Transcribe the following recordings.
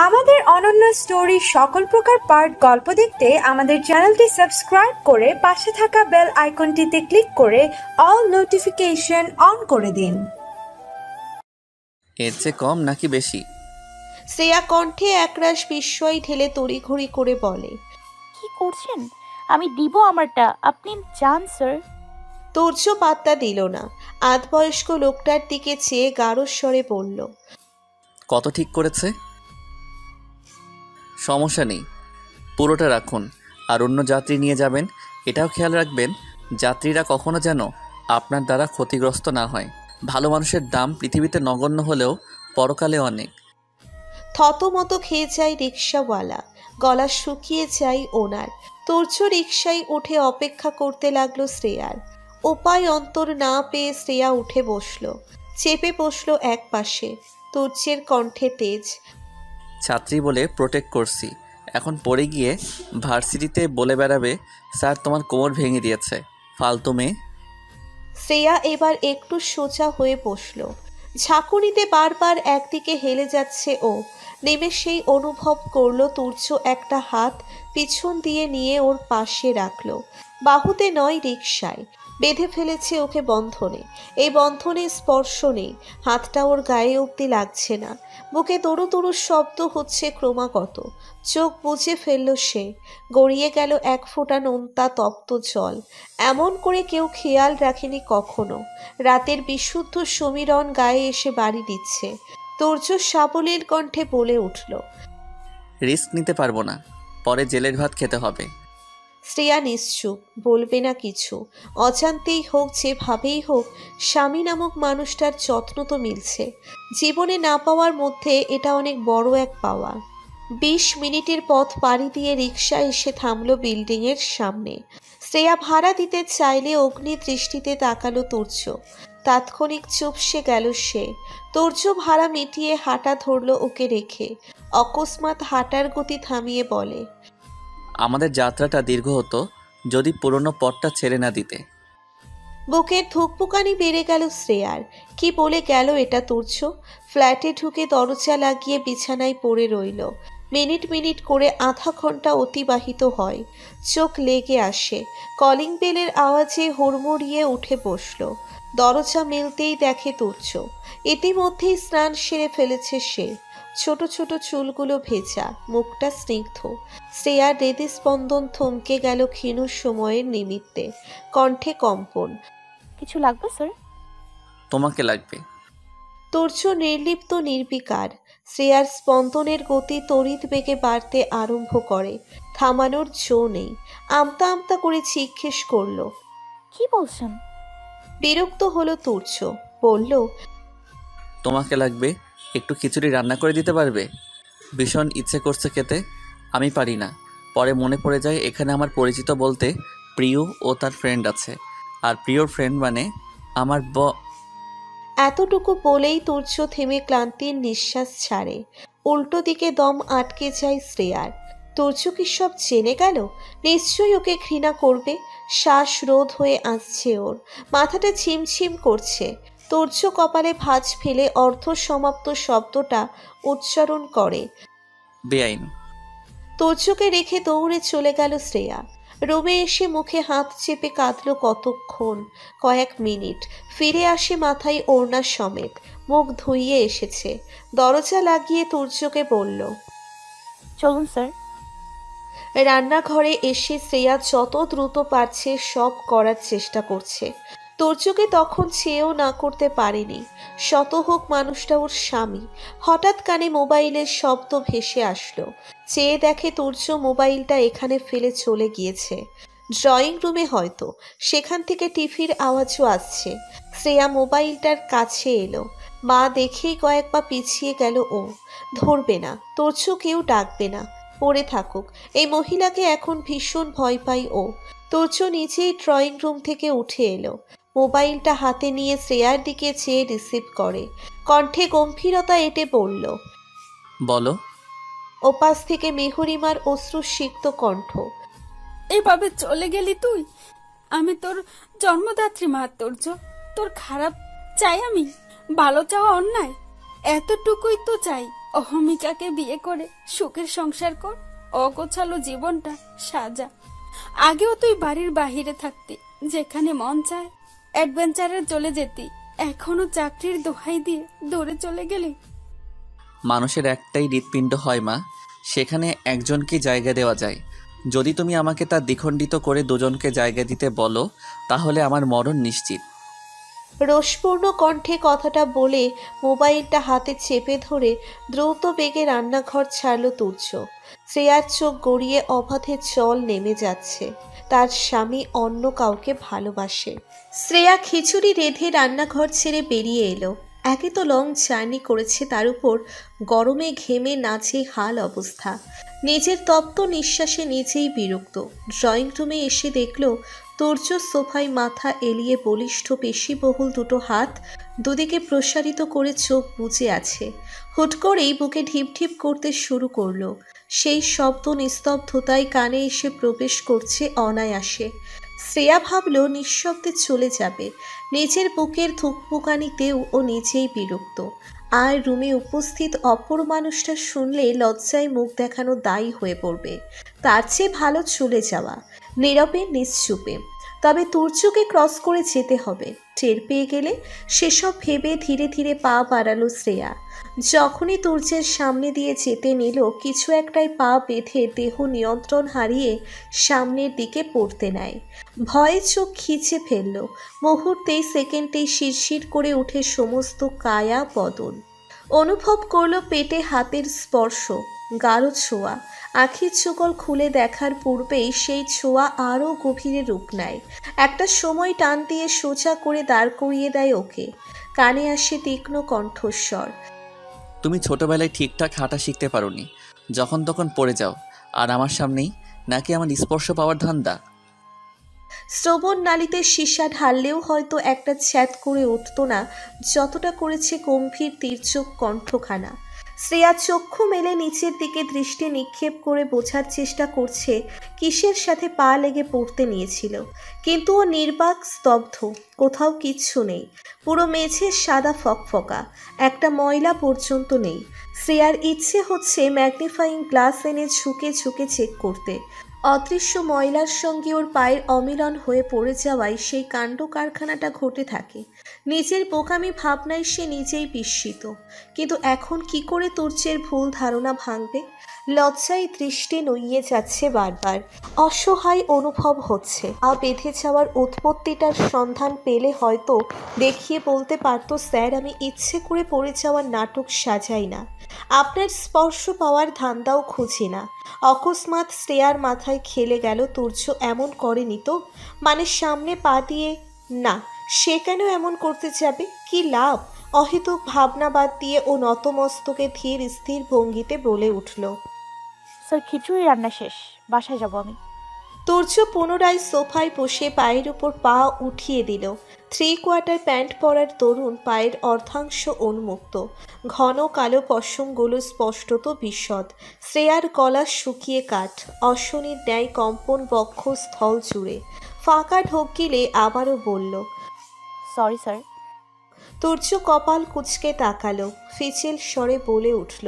আমাদের অনন্য স্টোরি সকল প্রকার পার্ট গল্প দেখতে আমাদের চ্যানেলটি সাবস্ক্রাইব করে পাশে থাকা বেল আইকনটিতে ক্লিক করে অল নোটিফিকেশন অন করে দিন। এর চেয়ে কম নাকি বেশি? শ্রেয়া কণ্ঠে একরাশ বিস্ময় ঢেলে তড়িঘড়ি করে বলে, কি করছেন? আমি দিব আমারটা, আপনি যান স্যার। তুর্য পাত্তা দিল না। আধবয়স্ক লোকটার দিকে চেয়ে গাঢ় স্বরে বলল, কত ঠিক করেছে? সমস্যা নেই, পুরোটা রাখুন। আর অন্য যাত্রী নিয়ে যাবেন, এটাও খেয়াল রাখবেন যাত্রীরা কখনো যেন আপনার দ্বারা ক্ষতিগ্রস্ত না হয়। ভালো মানুষের দাম পৃথিবীতে নগণ্য হলেও পরকালে অনেক। থতমত খেয়ে যায় রিক্সাওয়ালা, গলা শুকিয়ে যায় ওনার। তুর্য রিক্সায় উঠে অপেক্ষা করতে লাগলো শ্রেয়ার। উপায় অন্তর না পেয়ে শ্রেয়া উঠে বসলো, চেপে বসলো এক পাশে। তুর্যের কণ্ঠে তেজ, ছাত্রী বলে প্রোটেক্ট করছি, এখন পড়ে গিয়ে ভার্সিটিতে বলে বেড়াবে স্যার তোমার কোমর ভেঙে দিয়েছে, ফালতু মেয়ে। শ্রেয়া এবার একটু সোজা হয়ে বসল। ঝাঁকুনিতে বারবার একদিকে হেলে যাচ্ছে ও। নেমে সেই অনুভব করলো তুর্য একটা হাত পিছন দিয়ে নিয়ে ওর পাশে রাখলো। বাহুতে নয়, রিকশায় বেঁধে ফেলেছে ওকে বন্ধনে। এই বন্ধনে স্পর্শ নেই, হাতটা ওর গায়ে অবধি লাগছে না। বুকে তরু তরু শব্দ হচ্ছে ক্রমাগত। চোখ বুজে ফেলল সে। গড়িয়ে গেল এক ফোঁটা নোনতা তপ্ত জল। এমন করে কেউ খেয়াল রাখেনি কখনো। রাতের বিশুদ্ধ সমীরণ গায়ে এসে বাড়ি দিচ্ছে। তুর্য সাবলীল কণ্ঠে বলে উঠল, রিস্ক নিতে পারবো না, পরে জেলের ভাত খেতে হবে। শ্রেয়া নিশ্চুপ, বলবে না কিছু। অজান্তেই হোক যেভাবেই হোক, স্বামী নামক মানুষটার যত্ন তো মিলছে। জীবনে না পাওয়ার মধ্যে এটা অনেক বড় এক পাওয়া। 20 মিনিটের পথ পাড়ি দিয়ে রিকশা এসে থামলো বিল্ডিংয়ের সামনে। শ্রেয়া ভাড়া দিতে চাইলে অগ্নি দৃষ্টিতে তাকালো তুর্য। তাৎক্ষণিক চুপসে গেল সে। তুর্য ভাড়া মিটিয়ে হাঁটা ধরল ওকে রেখে। অকস্মাৎ হাঁটার গতি থামিয়ে বলে, আমাদের যাত্রাটা দীর্ঘ হতো যদি পুরনো পথটা ছেড়ে না দিতে। বুকের ধুকপুকানি বেড়ে গেল শ্রেয়ার। কি বলে গেল এটা তুর্য? ফ্ল্যাটে ঢুকে দরজা লাগিয়ে বিছানায় পড়ে রইল। মিনিট মিনিট করে আধা ঘন্টা অতিবাহিত হয়। চোখ লেগে আসে। কলিং বেলের আওয়াজে হুড়মুড়িয়ে উঠে বসল। দরজা মিলতেই দেখে তুর্য। ইতিমধ্যেই স্নান সেরে ফেলেছে সে। ছোট ছোট চুলগুলো ভেজা, মুখটা স্নিগ্ধ। শ্রেয়ার হৃদস্পন্দন থমকে গেল ক্ষীণ সময়ের নিমিত্তে। কণ্ঠে কম্পন, কিছু লাগবে স্যার? তোমাকে লাগবে। তুর্য নির্লিপ্ত নির্বিকার। শ্রেয়ার স্পন্দনের গতি তড়িৎ বেগে বাড়তে আরম্ভ করে। থামানোর জো নেই। আমতা আমতা করে জিজ্ঞেস করল, কি বলছেন? বিরক্ত হলো তুর্য। বলল, তোমাকে লাগবে, একটু খিচুড়ি রান্না করে দিতে পারবে? ভীষণ ইচ্ছে করছে খেতে, আমি পারি না। পরে মনে পড়ে যায় এখানে আমার পরিচিত বলতে প্রিয় ও তার ফ্রেন্ড আছে, আর প্রিয়র ফ্রেন্ড মানে আমার এতটুকু বলেই তুর্য থেমে ক্লান্তির নিঃশ্বাস ছাড়ে। উল্টো দিকে দম আটকে যায় শ্রেয়ার। তুর্য কি সব জেনে গেল? নিশ্চয়ই ওকে ঘৃণা করবে। শ্বাস রোধ হয়ে আসছে ওর। মাথাটা ছিমছিম করছে। তুর্য কপালে ভাঁজ ফেলে অর্ধ সমাপ্ত শব্দটা উচ্চারণ করে। বেআইন। তুর্যকে রেখে দৌড়ে চলে গেল শ্রেয়া। রুমে এসে মুখে হাত চেপে কাঁদল কতক্ষণ, কয়েক মিনিট। ফিরে আসে মাথায় ওড়না সমেত, মুখ ধুইয়ে এসেছে। দরজা লাগিয়ে তুর্যকে বলল, চলুন স্যার। রান্নাঘরে এসে শ্রেয়া যত দ্রুত পারছে সব করার চেষ্টা করছে। তুর্যকে তখন চেয়েও না করতে পারেনি। শত হোক মানুষটা ওর স্বামী। হঠাৎ কানে মোবাইলের শব্দ ভেসে আসলো। চেয়ে দেখে তুর্য মোবাইলটা এখানে ফেলে চলে গিয়েছে। ড্রয়িং রুমে হয়তো। সেখান থেকে টিভির আওয়াজও আসছে। শ্রেয়া মোবাইলটার কাছে এলো। মা দেখেই কয়েক পা পিছিয়ে গেল ও। ধরবে না, তুর্য কেউ ডাকবে না, পড়ে থাকুক। এই মহিলাকে এখন ভীষণ ভয় পাই ও। তুর্য নিজেই ড্রয়িং রুম থেকে উঠে এলো। মোবাইলটা হাতে নিয়ে শ্রেয়ার দিকে চেয়ে রিসিভ করে। কণ্ঠে গম্ভীরতা এঁটে বলল, বলো। ওপাশ থেকে মেহরিমার অশ্রুসিক্ত কণ্ঠ, এভাবে চলে গেলি তুই? আমি তোর জন্মদাত্রী মা তুর্য, তোর খারাপ চাই আমি? ভালো চাওয়া অন্যায়? এতটুকুই তো চাই, অহমিকাকে বিয়ে করে সুখের সংসার কর, অগোছালো জীবনটা সাজা। আগেও তুই বাড়ির বাহিরে থাকতি, যেখানে মন চায় অ্যাডভেঞ্চারে চলে যেতি, এখনো চাকরির দোহাই দিয়ে দূরে চলে গেলি। মানুষের একটাই হৃৎপিণ্ড হয় মা, সেখানে একজনকে জায়গা দেওয়া যায়। যদি তুমি আমাকে তা দ্বিখণ্ডিত করে দুজনকে জায়গা দিতে বলো, তাহলে আমার মরণ নিশ্চিত। রোষপূর্ণ কণ্ঠে কথাটা বলে মোবাইলটা হাতে চেপে ধরে দ্রুত বেগে রান্নাঘর ছাড়ল তুর্য। শ্রেয়ার চোখ গড়িয়ে অবাধে জল নেমে যাচ্ছে। তার স্বামী অন্য কাউকে ভালোবাসে। শ্রেয়া খিচুড়ি রেঁধে রান্নাঘর ছেড়ে বেরিয়ে এলো। একে তো লং জার্নি করেছে, তার উপর গরমে ঘেমে নাচে হাল অবস্থা। নিজের তপ্ত নিঃশ্বাসে নিজেই বিরক্ত। ড্রয়িং রুমে এসে দেখল তুর্য সোফায় মাথা এলিয়ে বলিষ্ঠ পেশিবহুল দুটো হাত দুদিকে প্রসারিত করে চোখ বুজে আছে। হুট করেই বুকে ঢিপ ঢিপ করতে শুরু করলো। সেই শব্দ নিস্তব্ধতায় কানে এসে প্রবেশ করছে অনায়াসে। শ্রেয়া ভাবল নিঃশব্দে চলে যাবে। নিজের বুকের ধুকপুকানিতেও ও নিজেই বিরক্ত। আর রুমে উপস্থিত অপর মানুষটা শুনলে লজ্জায় মুখ দেখানো দায়ী হয়ে পড়বে। তার চেয়ে ভালো চলে যাওয়া, নীরবে নিশ্চুপে। তবে তুর্যকে ক্রস করে যেতে হবে, টের পেয়ে গেলে। সেসব ভেবে ধীরে ধীরে পা বাড়ালো শ্রেয়া। যখনই তুর্যের সামনে দিয়ে যেতে নিল, কিছু একটাই পা বেঁধে দেহ নিয়ন্ত্রণ হারিয়ে সামনের দিকে পড়তে নেয়। ভয়ে চোখ খিচে ফেলল। মুহূর্তেই সেকেন্ডেই শিরশির করে উঠে সমস্ত কায়া বদন। অনুভব করলো পেটে হাতের স্পর্শ, গাঢ় ছোঁয়া। আখির চোখল খুলে দেখার পূর্বেই সেই ছোঁয়া আরও গভীরে রূপ নেয়। একটা সময় টান দিয়ে সোজা করে দাঁড় করিয়ে দেয় ওকে। কানে আসে তীক্ষ্ণ কণ্ঠস্বর, তুমি ছোটবেলায় ঠিকঠাক হাঁটা শিখতে পারোনি, যখন তখন পড়ে যাও, আর আমার সামনেই নাকি আমার স্পর্শ পাওয়ার ধান্দা। শ্রবণ নালীতে সীসা ঢাললেও হয়তো একটা ছ্যাদ করে উঠত না যতটা করেছে গম্ভীর তীর্যক কণ্ঠখানা। শ্রেয়া চক্ষু মেলে নিচের দিকে দৃষ্টি নিক্ষেপ করে বোঝার চেষ্টা করছে কিসের সাথে পা লেগে পড়তে নিয়েছিল, কিন্তু ও নির্বাক, স্তব্ধ। কোথাও কিচ্ছু নেই। পুরো মেঝে সাদা ফকফকা, একটা ময়লা পর্যন্ত নেই। শ্রেয়ার ইচ্ছে হচ্ছে ম্যাগনিফাইং গ্লাস এনে ঝুঁকে ঝুঁকে চেক করতে। অদৃশ্য ময়লার সঙ্গে ওর পায়ের অমিলন হয়ে পড়ে যাওয়ায় সেই কাণ্ড কারখানাটা ঘটে থাকে। নিজের বোকামি ভাবনায় সে নিজেই বিস্মিত। কিন্তু এখন কি করে তুর্যের ভুল ধারণা ভাঙবে? লজ্জায় দৃষ্টি নুইয়ে যাচ্ছে বারবার। অসহায় অনুভব হচ্ছে। বেঁধে যাওয়ার উৎপত্তিটার সন্ধান পেলে হয়তো দেখিয়ে বলতে পারতো, স্যার, আমি ইচ্ছে করে পড়ে যাওয়ার নাটক সাজাই না, আপনার স্পর্শ পাওয়ার ধান্দাও খুঁজি না। অকস্মাৎ শ্রেয়ার মাথায় খেলে গেল, তুর্য এমন করেনি তো? মানে সামনে পা দিয়ে? না, সে কেন এমন করতে যাবে? কি লাভ? অহেতুক ভাবনা বাদ দিয়ে ও নতমস্তকে ধীর স্থির ভঙ্গিতে বলে উঠল, স্যার, খিচুড়ি রান্না শেষ, বাসায় যাব আমি। তুর্য পুনরায় সোফায় বসে পায়ের উপর পা উঠিয়ে দিল। 3/4 প্যান্ট পরার তরুণ, পায়ের অর্ধাংশ উন্মুক্ত। ঘন কালো পশমগুলো স্পষ্টত বিশদ। শ্রেয়ার গলা শুকিয়ে কাঠ, অশনির ন্যায় কম্পন বক্ষ স্থল জুড়ে। ফাঁকা ঢোক গিলে আবারও বলল, সরি স্যার। তুর্য কপাল কুঁচকে তাকালো, ফিচেল স্বরে বলে উঠল,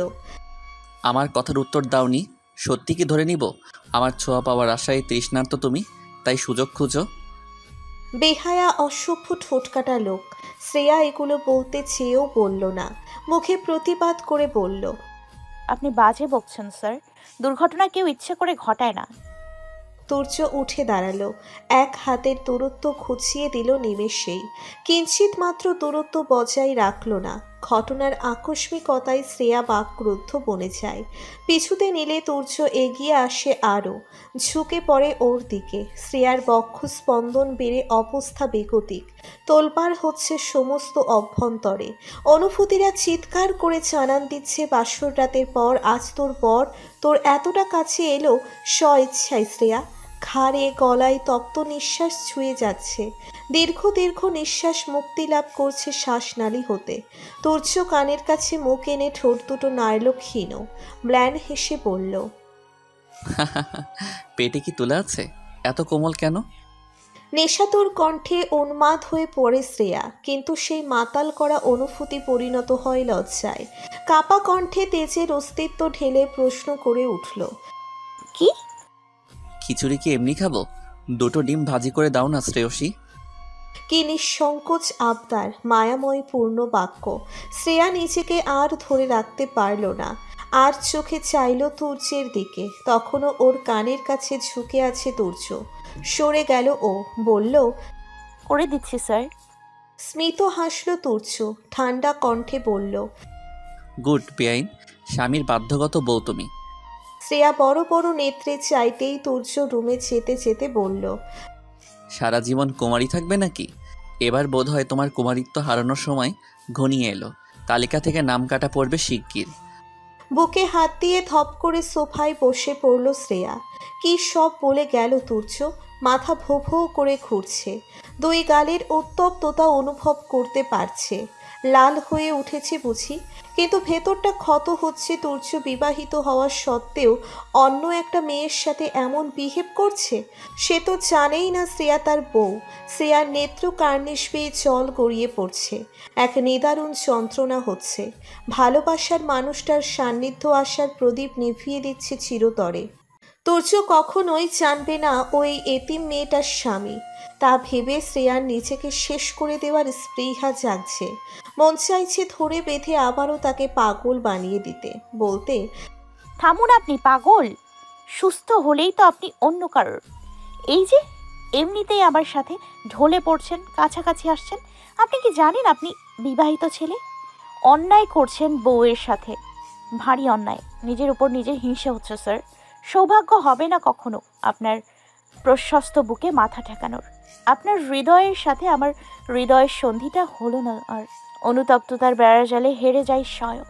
আমার কথার উত্তর দাওনি, সত্যি কি ধরে নিব আমার ছোঁয়া পাওয়ার আশায় তৃষ্ণার্ত তুমি, তাই সুযোগ খুঁজো? বেহায়া অসভ্য ঠোঁটকাটা লোক। শ্রেয়া এগুলো বলতে চেয়েও বলল না, মুখে প্রতিবাদ করে বলল, আপনি বাজে বকছেন স্যার, দুর্ঘটনা কেউ ইচ্ছে করে ঘটায় না। তুর্য উঠে দাঁড়ালো, এক হাতের দূরত্ব ঘুচিয়ে দিল নিমেষেই। কিঞ্চিত মাত্র দূরত্ব বজায় রাখল না। ঘটনার আকস্মিকতায় শ্রেয়া বাকরুদ্ধ বনে যায়। পিছুতে নিলে তুর্য এগিয়ে আসে আরও, ঝুঁকে পড়ে ওর দিকে। শ্রেয়ার বক্ষ স্পন্দন বেড়ে অবস্থা বেগতিক। তোলপাড় হচ্ছে সমস্ত অভ্যন্তরে। অনুভূতিরা চিৎকার করে জানান দিচ্ছে, বাসর রাতের পর আজ তোর বর তোর এতটা কাছে এলো স্বইচ্ছায়। শ্রেয়া ঘাড়ে গলায় তপ্ত নিঃশ্বাস ছুঁয়ে যাচ্ছে। দীর্ঘ দীর্ঘ নিঃশ্বাস মুক্তি লাভ করছে শ্বাসনালী হতে। তুর্য কানের কাছে মুখ এনে ঠোঁট দুটো নাড়ল ক্ষীণ। ম্লান হেসে বলল, পেটে কি তুলে আছে? এত কোমল কেন? নেশাতুর কণ্ঠে উন্মাদ হয়ে পড়ে শ্রেয়া, কিন্তু সেই মাতাল করা অনুভূতি পরিণত হয় লজ্জায়। কাপা কণ্ঠে তেজের অস্তিত্ব ঢেলে প্রশ্ন করে উঠল, কি? খিচুড়ি কি এমনি খাবো? দুটো ডিম ভাজি করে দাও না শ্রেয়সী। কি নিঃসংকোচ আবদার, মায়াময় পূর্ণ বাক্য। শ্রেয়া নিজেকে আর ধরে রাখতে পারল না, আর চোখে চাইল তুর্যের দিকে। তখনও ওর কানের কাছে ঝুঁকে আছে তুর্য। সরে গেল ও, বলল, করে দিচ্ছি স্যার। স্মিত হাসল তুর্য, ঠান্ডা কণ্ঠে বলল, গুড বেআইন, স্বামীর বাধ্যগত বউ তুমি। শ্রেয়া বড় বড় নেত্রে চাইতেই তুর্য রুমে যেতে যেতে বলল, সারা জীবন কুমারী থাকবে নাকি? এবার বোধ হয় তোমার কুমারিত্ব হারানোর সময় ঘনিয়ে এলো। তালিকা থেকে নাম কাটা পড়বে শিগগির। বুকে হাত দিয়ে ধপ করে সোফায় বসে পড়ল শ্রেয়া। কি সব বলে গেল তুর্য, মাথা ভো ভো করে ঘুরছে। দুই গালের উত্তপ্ততা অনুভব করতে পারছে। লাল হয়ে উঠেছে বুঝি, কিন্তু ভেতরটা ক্ষত হচ্ছে। তুর্য বিবাহিত হওয়া সত্ত্বেও অন্য একটা মেয়ের সাথে এমন বিহেভ করছে। সে তো জানেই না শ্রেয়া তার বউ। শ্রেয়ার নেত্র কার্নিশ বেয়ে জল গড়িয়ে পড়ছে। এক নিদারুণ যন্ত্রণা হচ্ছে। ভালোবাসার মানুষটার সান্নিধ্য আসার প্রদীপ নিভিয়ে দিচ্ছে চিরতরে। তুর্য কখনোই জানবে না ওই এতিম মেয়েটার স্বামী। তা ভেবে শ্রেয়ার নিজেকে শেষ করে দেওয়ার স্পৃহা জাগছে। মন চাইছে ধরে বেঁধে আবারও তাকে পাগল বানিয়ে দিতে, বলতে, থামুন আপনি পাগল। সুস্থ হলেই তো আপনি অন্য কারোর। এই যে এমনিতেই আমার সাথে ঢলে পড়ছেন, কাছাকাছি আসছেন। আপনি কি জানেন আপনি বিবাহিত ছেলে? অন্যায় করছেন বউয়ের সাথে, ভারী অন্যায়। নিজের উপর নিজের হিংসা হচ্ছে স্যার। সৌভাগ্য হবে না কখনো আপনার প্রশস্ত বুকে মাথা ঠেকানোর। আপনার হৃদয়ের সাথে আমার হৃদয়ের সন্ধিটা হলো না আর। অনুতপ্ততার বেড়াজালে হেরে যাই স্বয়ং।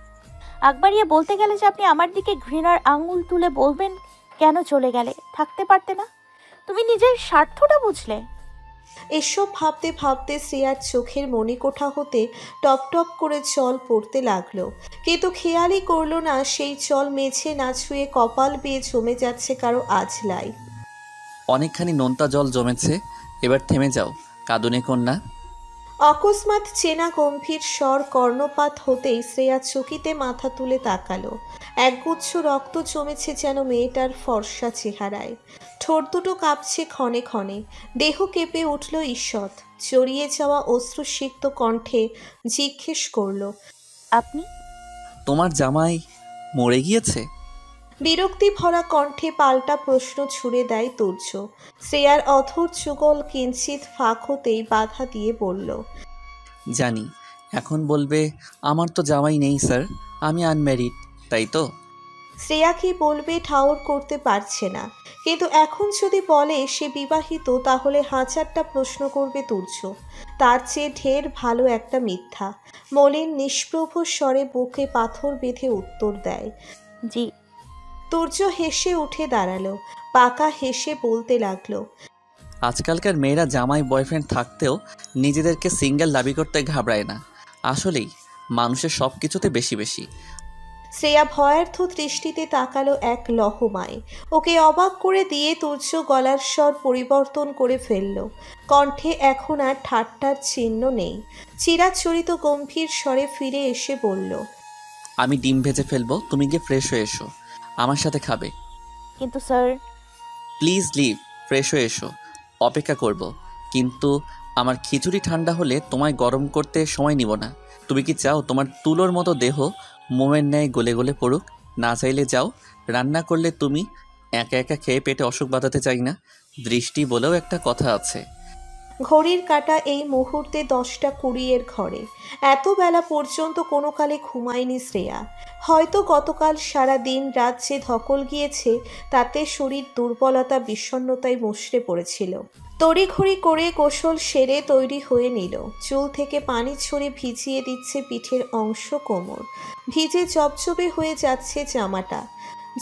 আকবরিয়া বলতে গেলে যে আপনি আমার দিকে ঘৃণার আঙুল তুলে বলবেন, কেন চলে গেলে? থাকতে পারতে না? তুমি নিজের স্বার্থটা বুঝলে? এসব ভাবতে ভাবতে শ্রেয়ার চোখের মণিকোঠা হতে টপ টপ করে জল পড়তে লাগলো। কিন্তু খেয়ালই করলো না সেই জল মেঝে না ছুঁয়ে কপাল বেয়ে জমে যাচ্ছে কারো আজলাই। অনেকখানি নোনতা জল জমেছে, এবার থেমে যাও কাঁদুনে কন্যা। অকস্মাৎ চেনা গম্ভীর স্বর কর্ণপাত হতেই শ্রেয়া চকিতে মাথা তুলে তাকালো। একগুচ্ছ রক্ত জমেছে যেন মেয়েটার ফর্সা চেহারায়। ঠোঁট দুটো কাঁপছে ক্ষণে ক্ষণে। দেহ কেঁপে উঠল ঈষৎ। জড়িয়ে যাওয়া অশ্রুসিক্ত কণ্ঠে জিজ্ঞেস করল, আপনি? তোমার জামাই মরে গিয়েছে? বিরক্তি ভরা কণ্ঠে পাল্টা প্রশ্ন ছুড়ে দেয় তুর্য। শ্রেয়ার অধর যুগল কিঞ্চিত ফাঁক হতেই বাধা দিয়ে বলল, জানি। এখন বলবে আমার তো জামাই নেই স্যার, আমি আনম্যারিড, তাই তো? শ্রেয়া কি বলবে ঠাউর করতে পারছে না। কিন্তু এখন যদি বলে সে বিবাহিত, তাহলে হাজারটা প্রশ্ন করবে তুর্য। তার চেয়ে ঢের ভালো একটা মিথ্যা। মলিন নিষ্প্রভ স্বরে বুকে পাথর বেঁধে উত্তর দেয়, জি। তুর্য হেসে উঠে দাঁড়ালো। পাকা হেসে বলতে লাগলো, আজকালকার মেয়েরা জামাই বয়ফ্রেন্ড থাকতেও নিজেদেরকে সিঙ্গেল দাবি করতে ঘাবড়ায় না। আসলেই মানুষের সব কিছুতে বেশি বেশি। শ্রেয়া ভয়ার্থ দৃষ্টিতে তাকালো এক লহমায়। ওকে অবাক করে দিয়ে তুর্য গলার স্বর পরিবর্তন করে ফেলল। কণ্ঠে এখন আর ঠাট্টার চিহ্ন নেই। চিরাচরিত গম্ভীর স্বরে ফিরে এসে বলল, আমি ডিম ভেজে ফেলবো, তুমি গিয়ে ফ্রেশ হয়ে এসো, আমার সাথে খাবে। কিন্তু স্যার। প্লিজ লিভ, ফ্রেশ হয়ে এসো, অপেক্ষা করব। কিন্তু আমার খিচুড়ি ঠান্ডা হলে তোমায় গরম করতে সময় নিব না। তুমি কি চাও তোমার তুলোর মতো দেহ মোমের ন্যায় গলে গলে পড়ুক? না চাইলে যাও, রান্না করলে তুমি একা একা খেয়ে পেটে অসুখ বাঁধাতে চাই না। দৃষ্টি বলেও একটা কথা আছে। ঘড়ির কাঁটা এই মুহূর্তে 10:20 ঘরে। এত বেলা পর্যন্ত কোনো কালে ঘুমায়নি শ্রেয়া। হয়তো গতকাল সারা দিন রাত যে ধকল গিয়েছে, তাতে শরীর দুর্বলতা বিষণ্ণতায় মুষড়ে পড়েছিল। তড়িঘড়ি করে গোসল সেরে তৈরি হয়ে নিল। চুল থেকে পানি ছড়ে ভিজিয়ে দিচ্ছে পিঠের অংশ, কোমর। ভিজে চপচপে হয়ে যাচ্ছে জামাটা।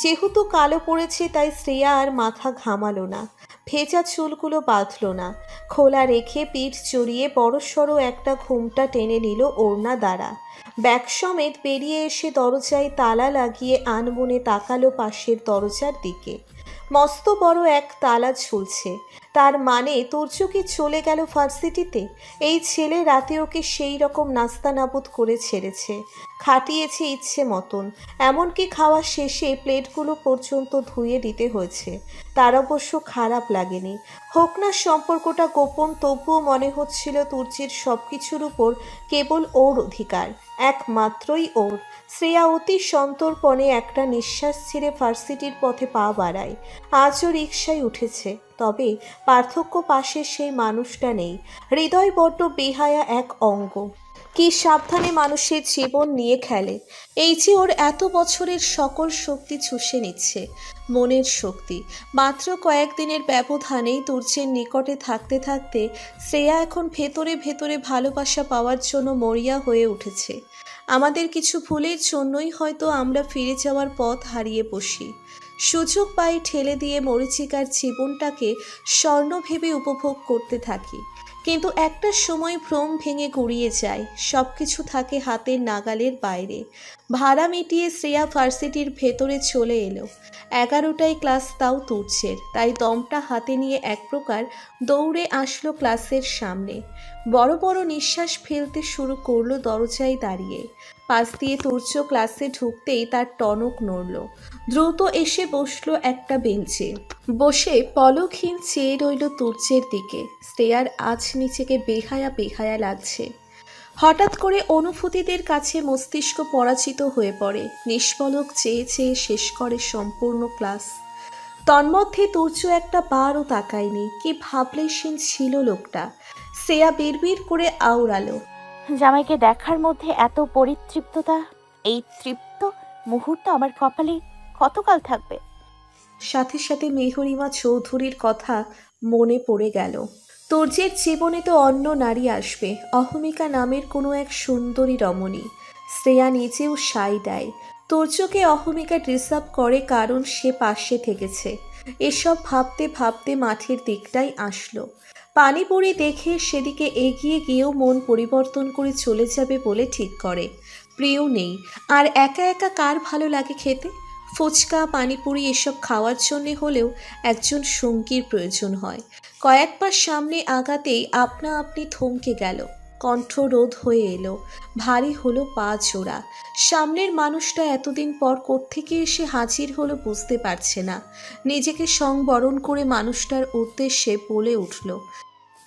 যেহেতু কালো পড়েছে তাই শ্রেয়া আর মাথা ঘামালো না। ভেজা চুলগুলো বাঁধল না। খোলা রেখে পিঠ চড়িয়ে বড়সড় একটা ঘুমটা টেনে নিল ওড়না দ্বারা। ব্যাগ সমেত বেরিয়ে এসে দরজায় তালা লাগিয়ে আনমনে তাকালো পাশের দরজার দিকে। মস্ত বড় এক তালা ঝুলছে। তার মানে তুর্য কি চলে গেল ভার্সিটিতে? এই ছেলে রাতে ওকে সেই রকম নাস্তা নাবুদ করে ছেড়েছে, খাটিয়েছে ইচ্ছে মতন, এমনকি খাওয়া শেষে প্লেটগুলো পর্যন্ত ধুয়ে দিতে হয়েছে। তার অবশ্য খারাপ লাগেনি। হোক না সম্পর্কটা গোপন, তবুও মনে হচ্ছিল তুর্যের সব কিছুর উপর কেবল ওর অধিকার, একমাত্রই ওর। শ্রেয়া অতি সন্তর্পণে একটা নিঃশ্বাস ছেড়ে ভার্সিটির পথে পা বাড়ায়। আজও রিকশায় উঠেছে, তবে পার্থক্য পাশে সেই মানুষটা নেই। হৃদয় বড্ড বেহায়া এক অঙ্গ। কি সাবধানে মানুষের জীবন নিয়ে খেলে। এই যে ওর এত বছরের সকল শক্তি চুষে নিচ্ছে, মনের শক্তি। মাত্র কয়েকদিনের ব্যবধানেই তুর্যের নিকটে থাকতে থাকতে শ্রেয়া এখন ভেতরে ভেতরে ভালোবাসা পাওয়ার জন্য মরিয়া হয়ে উঠেছে। আমাদের কিছু ভুলের জন্যই হয়তো আমরা ফিরে যাওয়ার পথ হারিয়ে বসি। সুযোগ পাই ঠেলে দিয়ে মরীচিকার জীবনটাকে স্বর্ণ ভেবে উপভোগ করতে থাকি। কিন্তু একটা সময় ভ্রম ভেঙে গুড়িয়ে যায়, সব কিছু থাকে হাতের নাগালের বাইরে। ভাড়া মিটিয়ে শ্রেয়া ভার্সিটির ভেতরে চলে এলো। 11টায় ক্লাস, তাও তুর্যের। তাই দমটা হাতে নিয়ে এক প্রকার দৌড়ে আসলো ক্লাসের সামনে। বড় বড় নিঃশ্বাস ফেলতে শুরু করলো দরজায় দাঁড়িয়ে। পাশ দিয়ে তুর্য ক্লাসে ঢুকতেই তার টনক নড়ল। দ্রুত এসে বসলো একটা বেঞ্চে। বসে পলকহীন চেয়ে রইল তুর্যের দিকে। শ্রেয়ার আজ নিজেকে বেহায়া বেহায়া লাগছে। হঠাৎ করে অনুভূতিদের কাছে মস্তিষ্ক পরাজিত হয়ে পড়ে। নিষ্পলক চেয়ে চেয়ে শেষ করে সম্পূর্ণ ক্লাস। তন্মধ্যে তুর্য একটা বারও তাকায়নি। কি ভাবলেশীন ছিল লোকটা। শ্রেয়া বিড়বিড় করে আওড়ালো, জামাইকে দেখার মধ্যে এত পরিতৃপ্ততা, এই তৃপ্ত মুহূর্ত আমার কপালে কতকাল থাকবে? সাথে সাথে মেহরিমা চৌধুরীর কথা মনে পড়ে গেল। তুর্যের জীবনে তো অন্য নারী আসবে, অহমিকা নামের কোনো এক সুন্দরী রমণী। শ্রেয়া নিজেও সাই দেয়। তুর্যকে অহমিকা ডিস্টার্ব করে কারণ সে পাশে থেকেছে। এসব ভাবতে ভাবতে মাঠের দিকটাই আসলো। পানিপুরি দেখে সেদিকে এগিয়ে গিয়েও মন পরিবর্তন করে চলে যাবে বলে ঠিক করে। প্রিয় নেই, আর একা একা কার ভালো লাগে খেতে? ফুচকা, পানিপুরি এসব খাওয়ার জন্যে হলেও একজন সঙ্গীর প্রয়োজন হয়। কয়েক পা সামনে আগাতেই আপনা আপনি থমকে গেল। কণ্ঠরোধ হয়ে এলো। ভারী হলো পা জোড়া। সামনের মানুষটা এতদিন পর কোত্থেকে এসে হাজির হলো বুঝতে পারছে না। নিজেকে সংবরণ করে মানুষটার উদ্দেশ্যে বলে উঠল,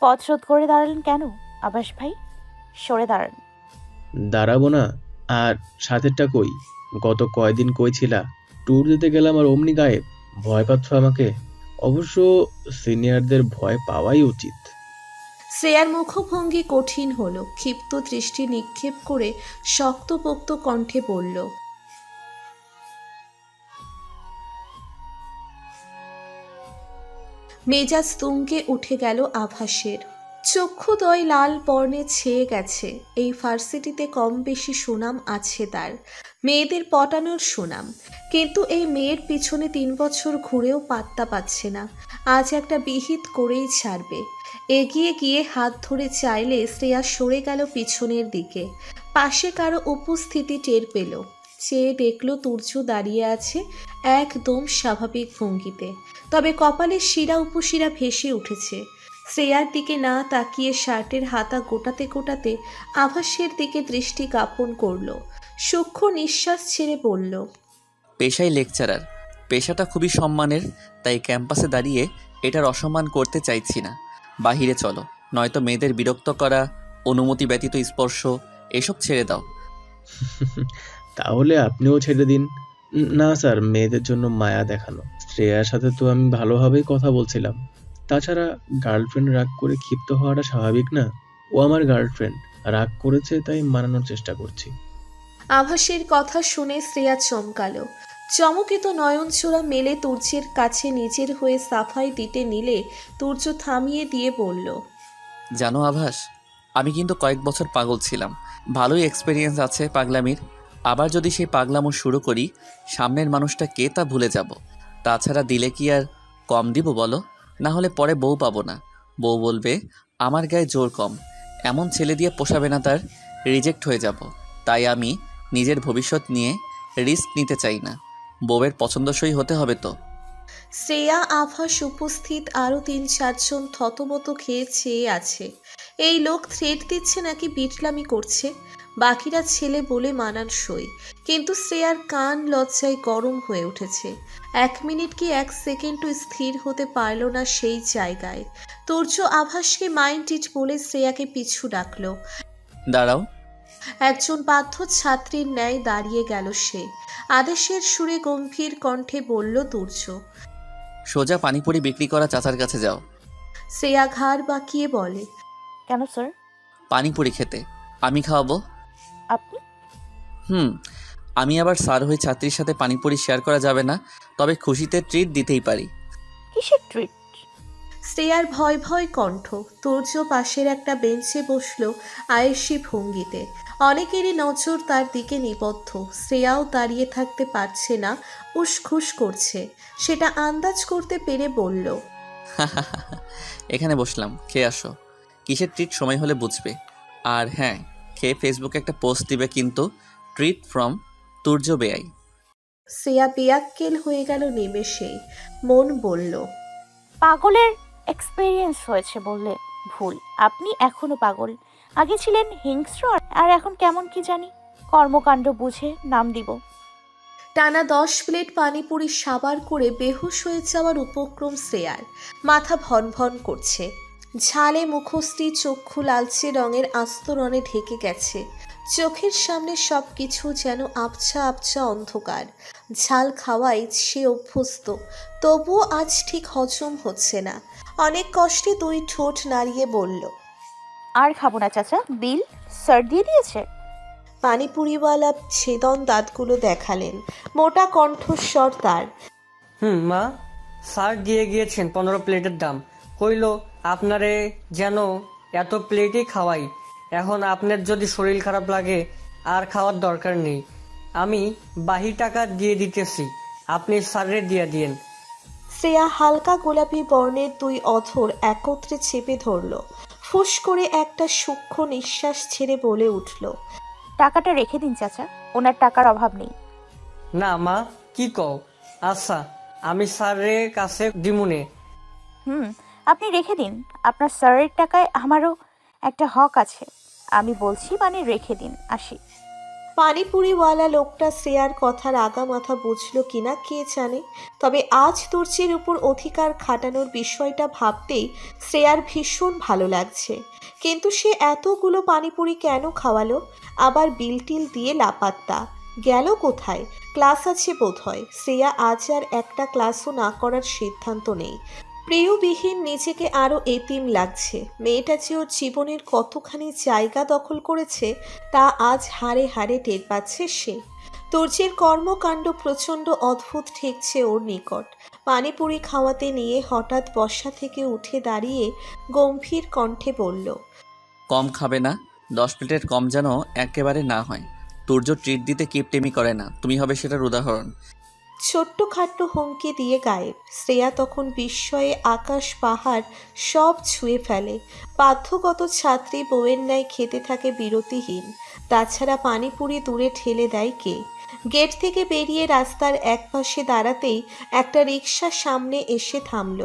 পথ রোধ করে দাঁড়ালেন কেন আবাস ভাই? সরে দাঁড়ান। দাঁড়াবো না? আর সাথেরটা কই? গত কয়দিন কই ছিলা? ট্যুর দিতে গেলাম আর অমনি গায়েব। ভয় পাচ্ছ আমাকে? অবশ্য সিনিয়রদের ভয় পাওয়াই উচিত। শ্রেয়ার মুখভঙ্গি কঠিন হলো। ক্ষিপ্ত দৃষ্টি নিক্ষেপ করে শক্তপোক্ত কণ্ঠে বলল, মেজাজ তুঙ্গে উঠে গেল আভাসের। চক্ষুদয় লাল বর্ণে ছেয়ে গেছে। এই ভার্সিটিতে কম বেশি সুনাম আছে তার, মেয়েদের পটানোর সুনাম। কিন্তু এই মেয়ের পিছনে 3 বছর ঘুরেও পাত্তা পাচ্ছে না। আজ একটা বিহিত করেই ছাড়বে। এগিয়ে গিয়ে হাত ধরে চাইলে শ্রেয়া সরে গেল পিছনের দিকে। পাশে কারো উপস্থিতি টের পেল। চেয়ে দেখল তুর্য দাঁড়িয়ে আছে একদম স্বাভাবিক ভঙ্গিতে, তবে কপালের শিরা উপশিরা ভেসে উঠেছে। শ্রেয়ার দিকে না তাকিয়ে শার্টের হাতা গোটাতে গোটাতে আভাসের দিকে দৃষ্টি জ্ঞাপন করল। সূক্ষ্ম নিঃশ্বাস ছেড়ে বলল, পেশায় লেকচারার, পেশাটা খুবই সম্মানের, তাই ক্যাম্পাসে দাঁড়িয়ে এটার অসম্মান করতে চাইছি না। বাহিরে চলো, নয়তো মেয়েদের বিরক্ত করা, অনুমতি ব্যতীত স্পর্শ এসব ছেড়ে দাও। তাহলে আপনিও ছেড়ে দিন। না স্যার, মেয়েদের জন্য মায়া দেখানো। শ্রেয়ার সাথে তো আমি ভালোভাবেই কথা বলছিলাম। তাছাড়া গার্লফ্রেন্ড রাগ করে ক্ষিপ্ত হওয়াটা স্বাভাবিক না? ও আমার গার্লফ্রেন্ড, রাগ করেছে তাই মানানোর চেষ্টা করছি। আভাসের কথা শুনে শ্রেয়া চমকালো। চমকিত নয়নচোরা মেলে তুর্যের কাছে নিজের হয়ে সাফাই দিতে নিলে তুর্য থামিয়ে দিয়ে বলল, জানো আভাস, আমি কিন্তু কয়েক বছর পাগল ছিলাম। ভালোই এক্সপিরিয়েন্স আছে পাগলামির। আবার যদি সেই পাগলামো শুরু করি, সামনের মানুষটা কে তা ভুলে যাব। তাছাড়া দিলে কি আর কম দিব বলো? না হলে পরে বউ পাবো না। বউ বলবে আমার গায়ে জোর কম, এমন ছেলে দিয়ে পোষাবে না, তার রিজেক্ট হয়ে যাব। তাই আমি নিজের ভবিষ্যৎ নিয়ে রিস্ক নিতে চাই না। বউয়ের পছন্দসই হতে হবে তো। শ্রেয়া, আভাস উপস্থিত আরও ৩-৪ জন থতমত খেয়ে চেয়ে আছে। এই লোক থ্রেট দিচ্ছে নাকি বিটলামি করছে? বাকিরা ছেলে বলে মানানসই, কিন্তু শ্রেয়ার কান লজ্জায় গরম হয়ে উঠেছে। ১ মিনিট কি ১ সেকেন্ডও স্থির হতে পারল না সেই জায়গায়। তুর্য আভাসকে মাইন্ড ইট বলে শ্রেয়াকে পিছু ডাকলো। দাঁড়াও। একজন বাধ্য ছাত্রীর ন্যায় দাঁড়িয়ে গেল সে। আদেশের সুরে গম্ভীর কণ্ঠে বলল তুর্য। সোজা পানিপুরি বিক্রি করা চাচার কাছে যাও। শ্রেয়া ঘাড় বাঁকিয়ে বলে, কেন স্যার? পানিপুরি খেতে। আমি খাওয়াবো। আপনি? আমি আবার স্যার হয়ে ছাত্রীর সাথে পানিপুরি শেয়ার করা যাবে না, তবে খুশিতে ট্রিট দিতেই পারি। কিসের ট্রিট? শ্রেয়ার ভয় ভয় কণ্ঠ। তুর্য পাশের একটা বেঞ্চে বসলো আয়েশি ভঙ্গিতে। অনেকেরই নজর তার দিকে নিবদ্ধ। শ্রেয়াও দাঁড়িয়ে থাকতে পারছে না, উসখুস করছে। সেটা আন্দাজ করতে পেরে বলল, এখানে বসলাম, খেয়ে আসো। কিসের ট্রিট সময় হলে বুঝবে। আর হ্যাঁ, খেয়ে ফেসবুকে একটা পোস্ট দিবে কিন্তু, ট্রিট ফ্রম তুর্য বেআই। শ্রেয়া বেয়াক্কেল হয়ে গেল নিমেষেই। মন বলল, পাগলের এক্সপেরিয়েন্স হয়েছে বললে ভুল। আপনি এখনো পাগল। আগে ছিলেন হিংস্র, আর এখন কেমন কি জানি। কর্মকাণ্ড বুঝে নাম দিব। টানা ১০ প্লেট পানিপুরি সাবার করে বেহুশ হয়ে যাওয়ার উপক্রম শ্রেয়ার। মাথা ভন ভন করছে। ঝালে মুখশ্রী, চক্ষু লালচে রঙের আস্তরণে ঢেকে গেছে। চোখের সামনে সব কিছু যেন আবছা আবছা অন্ধকার। ঝাল খাওয়াই সে অভ্যস্ত, তবুও আজ ঠিক হজম হচ্ছে না। অনেক কষ্টে ২ ঠোঁট নাড়িয়ে বলল, আর খাবো না চাচা, বিল স্যার দিয়ে দিয়েছে। পানিপুরিওয়ালা ছেদন দাঁতগুলো দেখালেন। মোটা কণ্ঠস্বর তার। মা, স্যার দিয়ে গিয়েছেন 15 প্লেটের দাম। কইল আপনারে যেন এত প্লেটই খাওয়াই। এখন আপনার যদি শরীর খারাপ লাগে আর খাওয়ার দরকার নেই, আমি বাহি টাকা দিয়ে দিতেছি, আপনি স্যারে দিয়ে দিয়েন। শ্রেয়া হালকা গোলাপি বর্ণের ২ অধর একত্রে চেপে ধরল। ফুস করে একটা সূক্ষ্ম নিঃশ্বাস ছেড়ে বলে উঠল, টাকাটা রেখে দিন চাচা, ওনার টাকার অভাব নেই। না মা, কি কও? আচ্ছা, আমি স্যারের কাছে দিমুনে। আপনি রেখে দিন। আপনার স্যারের টাকায় আমারও একটা হক আছে। আমি বলছি মানে রেখে দিন, আসি। পানিপুরিওয়ালা লোকটা শ্রেয়ার কথার আগা মাথা বুঝল কিনা কে জানে, তবে আজ তুর্যের উপর অধিকার খাটানোর বিষয়টা ভাবতেই শ্রেয়ার ভীষণ ভালো লাগছে। কিন্তু সে এতগুলো পানিপুরি কেন খাওয়ালো? আবার বিল টিল দিয়ে লাপাত্তা। গেল কোথায়? ক্লাস আছে বোধহয়। শ্রেয়া আজ আর একটা ক্লাসও না করার সিদ্ধান্ত নেই। প্রিয়বিহীন নিজেকে আরও এতিম লাগছে। মেয়েটা যে ওর জীবনের কতখানি জায়গা দখল করেছে তা আজ হাড়ে হাড়ে টের পাচ্ছে সে। তুর্যের কর্মকাণ্ড প্রচণ্ড অদ্ভুত ঠেকছে ওর নিকট। পানিপুরি খাওয়াতে নিয়ে হঠাৎ বসা থেকে উঠে দাঁড়িয়ে গম্ভীর কণ্ঠে বলল, কম খাবে না? 10 প্লেটের কম যেন একেবারে না হয়। তুর্য ট্রিট দিতে কিপটেমি করে না, তুমি হবে সেটার উদাহরণ। ছোট্টখাট্ট হুমকি দিয়ে গায়েব। শ্রেয়া তখন বিস্ময়ে আকাশ পাহাড় সব ছুঁয়ে ফেলে। বাধ্যগত ছাত্রী বউয়ের ন্যায় খেতে থাকে বিরতিহীন। তাছাড়া পানিপুরি দূরে ঠেলে দেয় কে? গেট থেকে বেরিয়ে রাস্তার একপাশে দাঁড়াতেই একটা রিকশা সামনে এসে থামল।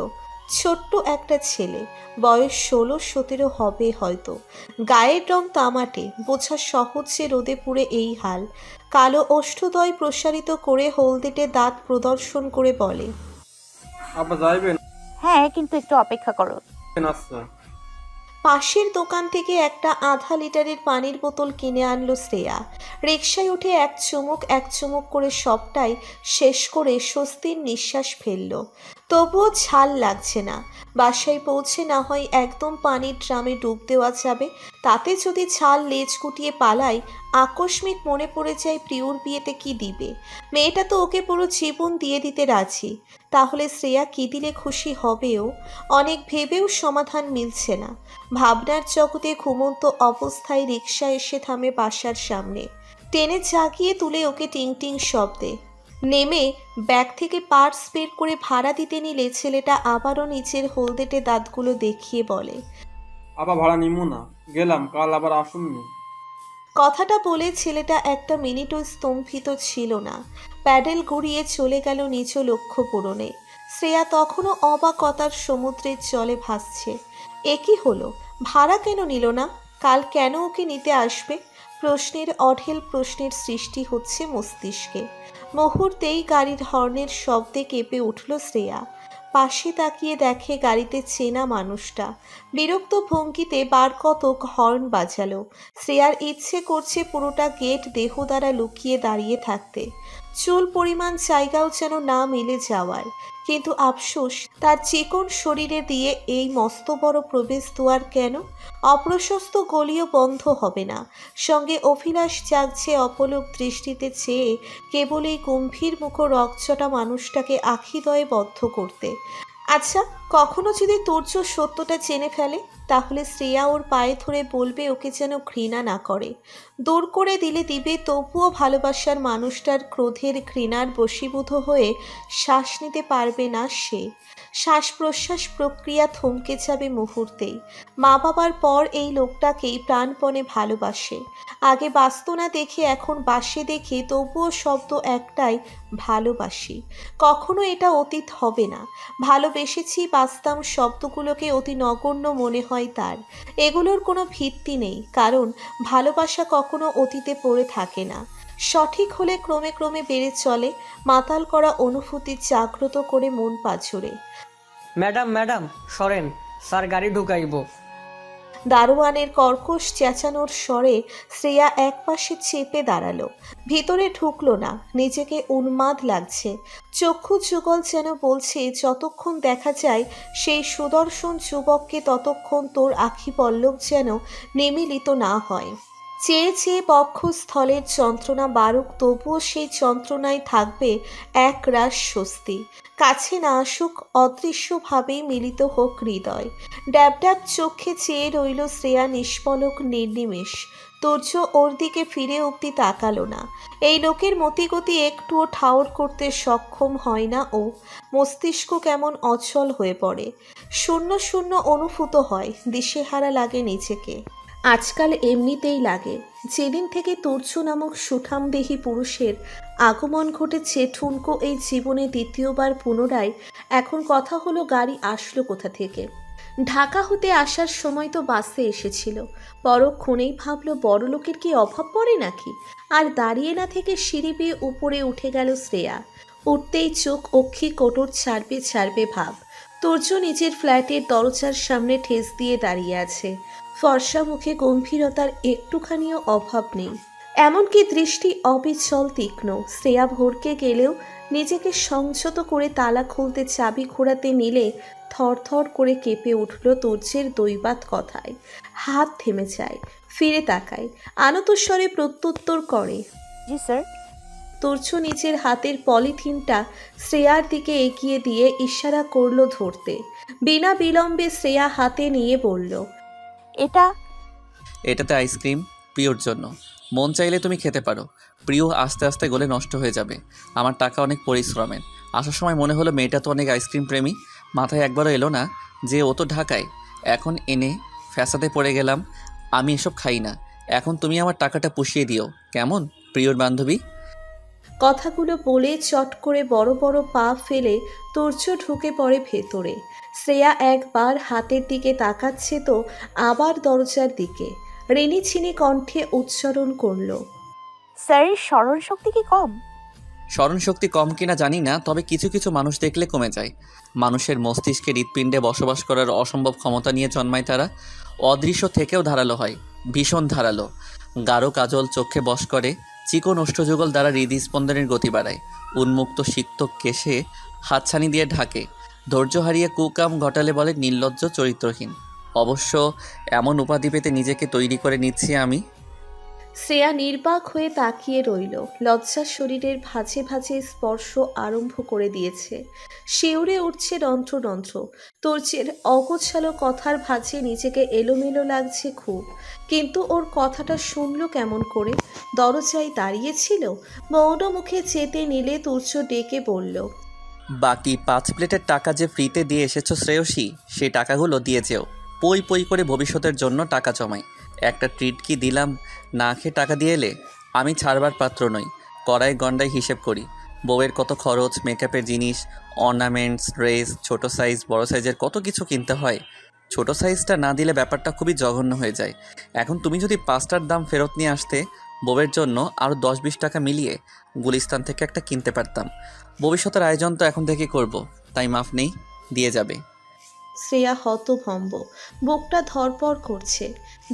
ছোট্ট একটা ছেলে, বয়স 16-17 হবে হয়তো। গায়ের রং তামাটে, বোঝা সহজ যে রোদে পুড়ে এই হাল। কালো ওষ্ঠদ্বয় প্রসারিত করে হলদেটে দাঁত প্রদর্শন করে বলে, হ্যাঁ, কিন্তু একটু অপেক্ষা করো। পাশের দোকান থেকে একটা আধা লিটারের পানির বোতল কিনে আনলো শ্রেয়া। রিকশায় উঠে এক চুমুক করে সবটাই শেষ করে স্বস্তির নিঃশ্বাস ফেলল। তবুও ঝাল লাগছে না। বাসায় পৌঁছে না হয় একদম পানির ড্রামে ডুব দেওয়া যাবে। তাতে যদি ঝাল লেজ গুটিয়ে পালায়, আকস্মিক মনে পড়ে যায় প্রিয়র বিয়েতে কি দিবে। মেয়েটা তো ওকে পুরো জীবন দিয়ে দিতে রাজি। তাহলে শ্রেয়া কি দিলে খুশি হবেও? অনেক ভেবেও সমাধান মিলছে না। ভাবনার জগতে ঘুমন্ত অবস্থায় রিকশা এসে থামে বাসার সামনে। টেনে জাগিয়ে তুলে ওকে টিং টিং শব্দে। নেমে ব্যাগ থেকে পার্স বের করে ভাড়া দিতে নিলে ছেলেটা আবারও নিচের হলদেটে দাঁতগুলো দেখিয়ে বলে, আবার ভাড়া নিমু না, গেলাম, কাল আবার আসুননি। কথাটা বলে ছেলেটা একটা মিনিটও স্তম্ভিত ছিল না। প্যাডেল ঘুরিয়ে চলে গেল নিজ লক্ষ্য পূরণে। শ্রেয়া তখনও অবাকতার সমুদ্রের জলে ভাসছে। একই হলো, ভাড়া কেন নিল না? কাল কেন ওকে নিতে আসবে? প্রশ্নের অঢেল প্রশ্নের সৃষ্টি হচ্ছে মস্তিষ্কে। মুহূর্তেই গাড়ির হর্নের শব্দে কেঁপে উঠল শ্রেয়া। পাশে তাকিয়ে দেখে গাড়িতে চেনা মানুষটা। বিরক্ত ভঙ্গিতে বার কতক হর্ন বাজালো। শ্রেয়ার ইচ্ছে করছে পুরোটা গেট দেহ দ্বারা লুকিয়ে দাঁড়িয়ে থাকতে, চুল পরিমাণ জায়গাও যেন না মিলে যাওয়ার। কিন্তু আফসোস, তার চিকন শরীরে দিয়ে এই মস্ত বড় প্রবেশদ্বার কেন? অপ্রশস্ত গলিও বন্ধ হবে না। সঙ্গে অভিলাষ জাগছে অপলক দৃষ্টিতে চেয়ে কেবল এই গম্ভীর মুখ রকচটা মানুষটাকে আখিদয়ে বদ্ধ করতে। আচ্ছা, কখনো যদি তুর্য সত্যটা জেনে ফেলে, তাহলে শ্রেয়া ওর পায়ে ধরে বলবে ওকে যেন ঘৃণা না করে। দূর করে দিলে দিবে, তবুও ভালোবাসার মানুষটার ক্রোধের ঘৃণার বশীভূত হয়ে শ্বাস নিতে পারবে না সে। শ্বাস প্রশ্বাস প্রক্রিয়া থমকে যাবে মুহূর্তেই। মা বাবার পর এই লোকটাকেই প্রাণপণে ভালোবাসে। আগে বাসত না দেখে এখন বাসে দেখে, তবুও শব্দ একটাই, ভালোবাসি। কখনো এটা অতীত হবে না। ভালোবেসেছি বাসতাম শব্দগুলোকে অতি নগণ্য মনে হয় তার। এগুলোর কোনো ভিত্তি নেই, কারণ ভালোবাসা কখনো অতীতে পড়ে থাকে না। সঠিক হলে ক্রমে ক্রমে বেড়ে চলে, মাতাল করা অনুভূতি জাগ্রত করে মন পাঁজরে। ম্যাডাম ম্যাডাম সরেন, স্যার গাড়ি ঢুকাইব। দারোয়ানের কর্কশ চেঁচানোর স্বরে শ্রেয়া একপাশে চেপে দাঁড়ালো। ভিতরে ঢুকলো না। নিজেকে উন্মাদ লাগছে। চক্ষু যুগল যেন বলছে, যতক্ষণ দেখা যায় সেই সুদর্শন যুবককে, ততক্ষণ তোর আখি পল্লব যেন নিমিলিত না হয়। চেয়ে চেয়ে বক্ষস্থলের যন্ত্রণা বারুক, তবুও সেই যন্ত্রণায় থাকবে এক রাস স্বস্তি। কাছে না আসুক, অদৃশ্যভাবেই মিলিত হোক হৃদয়। ড্যাব ড্যাব চোখে চেয়ে রইল শ্রেয়া নিষ্পলক নির্নিমেষ। তুর্য ওর দিকে ফিরে অব্দি তাকালো না। এই লোকের মতিগতি একটুও ঠাউর করতে সক্ষম হয় না ও। মস্তিষ্ক কেমন অচল হয়ে পড়ে। শূন্য শূন্য অনুভূত হয়, দিশেহারা লাগে নিজেকে। আজকাল এমনিতেই লাগে। যেদিন থেকে তুর্য নামক সুঠামদেহী পুরুষের আগমন ঘটেছে ঠুনকো এই জীবনে দ্বিতীয়বার পুনরায়, এখন কথা হলো গাড়ি আসলো কোথা থেকে। ঢাকা হতে আসার সময় তো বাসে এসেছিল। পরক্ষণেই ভাবলো বড়লোকের কি অভাব পড়ে নাকি। আর দাঁড়িয়ে না থেকে সিঁড়ি বেয়ে উপরে উঠে গেল শ্রেয়া। উঠতেই চোখ অক্ষি কোটর ছাড়বে ছাড়বে ভাব। তুর্য নিজের ফ্ল্যাটের দরজার সামনে ঠেস দিয়ে দাঁড়িয়ে আছে। ফর্সা মুখে গম্ভীরতার একটুখানিও অভাব নেই, এমনকি দৃষ্টি অবিচল তীক্ষ্ণ। শ্রেয়া ভরকে গেলেও নিজেকে সংযত করে তালা খুলতে চাবি ঘোরাতে নিলে থরথর করে কেঁপে উঠল তুর্যের দৈবাত কথায়। হাত থেমে যায়, ফিরে তাকায়, আনতস্বরে প্রত্যুত্তর করে, জি স্যার। তুর্য নিজের হাতের পলিথিনটা শ্রেয়ার দিকে এগিয়ে দিয়ে ইশারা করল ধরতে। বিনা বিলম্বে শ্রেয়া হাতে নিয়ে বলল, এটাতে আইসক্রিম প্রিয়র জন্য। মন চাইলে তুমি খেতে পারো। প্রিয় আস্তে আস্তে গলে নষ্ট হয়ে যাবে। আমার টাকা অনেক পরিশ্রমের। আসার সময় মনে হলো মেয়েটা তো অনেক আইসক্রিম প্রেমী। মাথায় একবারও এলো না যে ও তো ঢাকায়। এখন এনে ফ্যাসাদে পড়ে গেলাম। আমি এসব খাই না। এখন তুমি আমার টাকাটা পুষিয়ে দিও কেমন, প্রিয়র বান্ধবী? কথাগুলো বলে চট করে বড় বড় পা ফেলে তুর্য ঢুকে পড়ে ভেতরে। শ্রেয়া একবার হাতের দিকে তাকাচ্ছে তো আবার দরজার দিকে। ঋণী ছিনি কণ্ঠে উচ্চারণ করল, স্যারের স্মরণ শক্তি কি কম? স্মরণশক্তি কম কিনা জানি না, তবে কিছু কিছু মানুষ দেখলে কমে যায়। মানুষের মস্তিষ্কে হৃৎপিণ্ডে বসবাস করার অসম্ভব ক্ষমতা নিয়ে জন্মায় তারা। অদৃশ্য থেকেও ধারালো হয়, ভীষণ ধারালো। গাঢ় কাজল চোখে বশ করে, চিকন ওষ্ঠযুগল দ্বারা হৃদস্পন্দনের গতি বাড়ায়। উন্মুক্ত সিক্ত কেশে হাতছানি দিয়ে ঢাকে। ধৈর্য হারিয়ে কুকাম ঘটালে বলে নির্লজ্জ চরিত্রহীন। অবশ্য এমন উপাধি পেতে নিজেকে তৈরি করে নিচ্ছি আমি। শ্রেয়া নির্বাক হয়ে তাকিয়ে রইল। লজ্জা শরীরের ভাঁজে ভাঁজে স্পর্শ আরম্ভ করে দিয়েছে। শিউরে উঠছে রন্ধ্র। তুর্যের অগোছালো কথার ভাঁজে নিজেকে এলোমেলো লাগছে খুব। কিন্তু ওর কথাটা শুনল কেমন করে? দরজায় দাঁড়িয়েছিল। মৌন মুখে চেতে নিলে তুর্য ডেকে বলল, বাকি 5 প্লেটের টাকা যে ফ্রিতে দিয়ে এসেছো শ্রেয়সী, সেই টাকাগুলো দিয়ে যেও। পই পই করে ভবিষ্যতের জন্য টাকা জমাই। একটা ট্রিট কি দিলাম না খেয়ে টাকা দিয়ে এলে? আমি ছাড়বার পাত্র নই, কড়াই গন্ডায় হিসেব করি। বউয়ের কত খরচ, মেকআপের জিনিস, অর্নামেন্টস, ড্রেস, ছোট সাইজ, বড় সাইজের কত কিছু কিনতে হয়। ছোট সাইজটা না দিলে ব্যাপারটা খুবই জঘন্য হয়ে যায়। এখন তুমি যদি 5টার দাম ফেরত নিয়ে আসতে, বউয়ের জন্য আরও 10-20 টাকা মিলিয়ে গুলিস্তান থেকে একটা কিনতে পারতাম। ভবিষ্যতের আয়োজন তো এখন থেকে করব, তাই মাফ নেই, দিয়ে যাবে। শ্রেয়া হতভম্ব, বুকটা ধড়পড় করছে।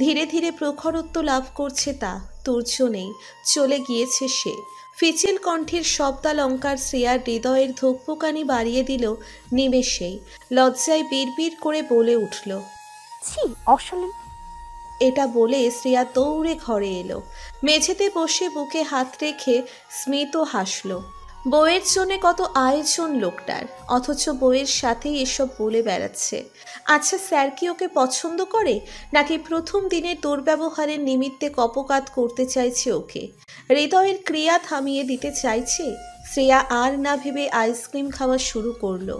ধীরে ধীরে প্রখরত্ব লাভ করছে তা। তুর্য নেই, চলে গিয়েছে সে। ফিচিল কণ্ঠের শব্দালঙ্কার শ্রেয়ার হৃদয়ের ধুকপুকানি বাড়িয়ে দিল নিমেষেই। লজ্জায় বিড়বিড় করে বলে উঠল, ছি, অশালীন। এটা বলে শ্রেয়া দৌড়ে ঘরে এলো। মেঝেতে বসে বুকে হাত রেখে স্মিত হাসল। বউয়ের জন্য কত আয়োজন লোকটার, অথচ বউয়ের সাথেই এসব বলে বেড়াচ্ছে। আচ্ছা, স্যার কি ওকে পছন্দ করে, নাকি প্রথম দিনের দুর্ব্যবহারের নিমিত্তে কপকাত করতে চাইছে ওকে? হৃদয়ের ক্রিয়া থামিয়ে দিতে চাইছে? শ্রেয়া আর না ভেবে আইসক্রিম খাওয়া শুরু করলো।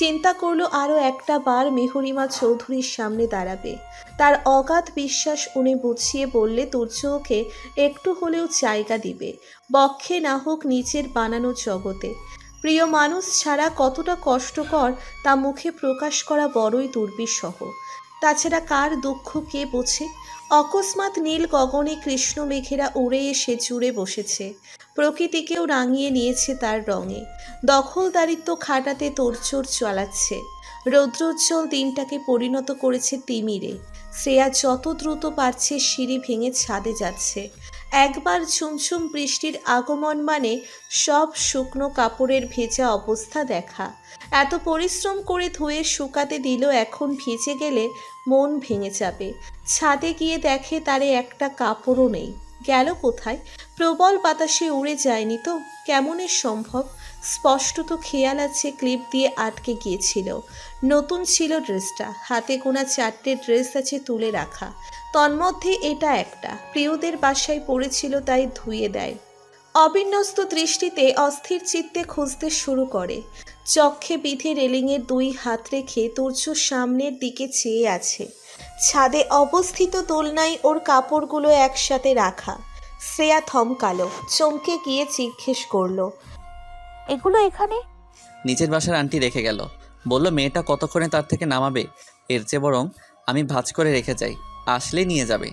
চিন্তা করলো আরও একটা বার মেহরিমা চৌধুরীর সামনে দাঁড়াবে। তার অগাধ বিশ্বাস উনি বুঝিয়ে বললে তুর্য ওকে একটু হলেও জায়গা দিবে, বক্ষে না হোক নিজের বানানো জগতে। প্রিয় মানুষ ছাড়া কতটা কষ্টকর তা মুখে প্রকাশ করা বড়ই দুর্বিষহ। তাছাড়া কার দুঃখ কে বোঝে? অকস্মাৎ নীল গগনে কৃষ্ণ মেঘেরা উড়ে এসে জুড়ে বসেছে, প্রকৃতিকেও রাঙিয়ে নিয়েছে তার রঙে। দখলদারিত্ব খাটাতে তোড়জোড় চালাচ্ছে, রৌদ্রোজ্জ্বল দিনটাকে পরিণত করেছে তিমিরে। শ্রেয়া যত দ্রুত পারছে সিঁড়ি ভেঙে ছাদে যাচ্ছে। একবার ঝুমঝুম বৃষ্টির আগমন মানে সব শুকনো কাপড়ের ভেজা অবস্থা দেখা। এত পরিশ্রম করে ধুয়ে শুকাতে দিল, এখন ভিজে গেলে মন ভেঙে যাবে। ছাদে গিয়ে দেখে তারে একটা কাপড়ও নেই। গেল কোথায়? প্রবল বাতাসে উড়ে যায়নি তো? কেমনে সম্ভব? স্পষ্টত খেয়াল আছে ক্লিপ দিয়ে আটকে গিয়েছিল। নতুন ছিল ড্রেসটা, হাতে গোনা 4টে ড্রেস আছে তুলে রাখা, তন্মধ্যে এটা একটা প্রিয়দের বাসায় পড়েছিল তাই ধুয়ে দেয়। অবিন্যস্ত দৃষ্টিতে অস্থির চিত্তে খুঁজতে শুরু করে। চক্ষে বিধে রেলিংয়ের 2 হাত রেখে তুর্য সামনের দিকে চেয়ে আছে। ছাদে অবস্থিত দোলনায় ওর কাপড়গুলো একসাথে রাখা। শ্রেয়া থমকালো, চমকে গিয়ে জিজ্ঞেস করলো, এগুলো এখানে? নিচের বাসার আন্টি রেখে গেল, বলল মেয়েটা কতক্ষণে তার থেকে নামাবে, এর চেয়ে বরং আমি ভাঁজ করে রেখে যাই, আসলেই নিয়ে যাবে।